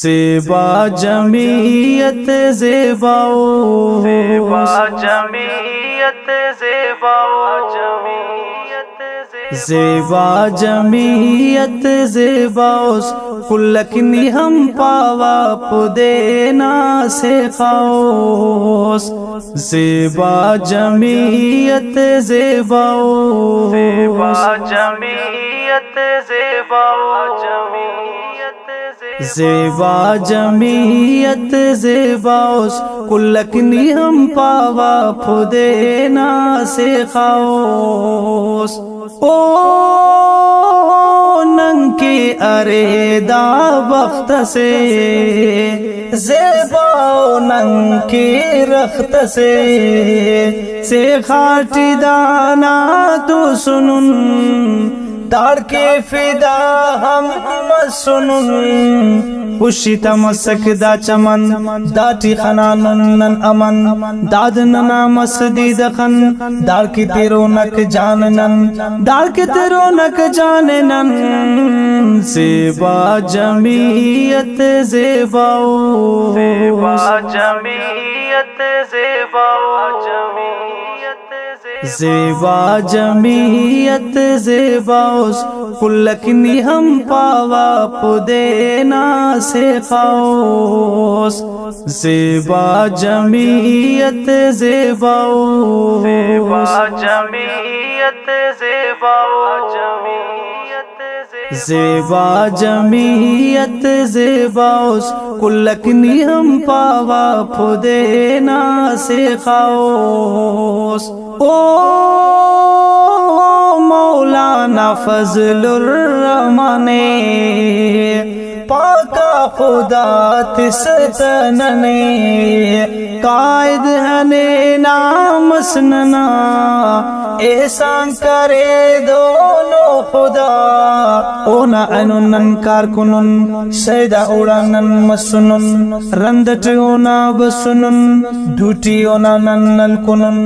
زیبا جمعیت زیباؤ جمعیت زیبا جمعیت زیباؤس کلکنی ہم پاوا پدینا سے خاؤس زیبا جمعیت زیباؤ جمعیت زیبا جمعیت زیباؤس کلکنی ہم پاوا پدینا سے خاؤس او ننکی ارے دا بخت سے زیباؤ ننکی رخت سے خاٹی دانا تو سنن دار کے فدا ہم سنن خوشی تمسک دا چمن داٹی خنانن امن دادننا مسدید خن دار کی تیرونک جاننن دار کی تیرونک جاننن زیبا جمعیت زیباؤ جمعیت زیبا جمعیت زیباؤس کلکنی ہم پاوا پدینا سے خاؤس زیبا جمعیت زیباؤ جمعیت زیبا جمعیت زیباؤس کلکنی ہم پاوا پدینا سے خاؤس او مولانا فضل الرحمن پاکا خدا تستننے قائد ہنے نام سننا احسان کرے دونوں خدا اونا انن کار کنن سیدہ اوڑانن مسنن رندٹ اونا بسنن دوٹی اونا ننل کنن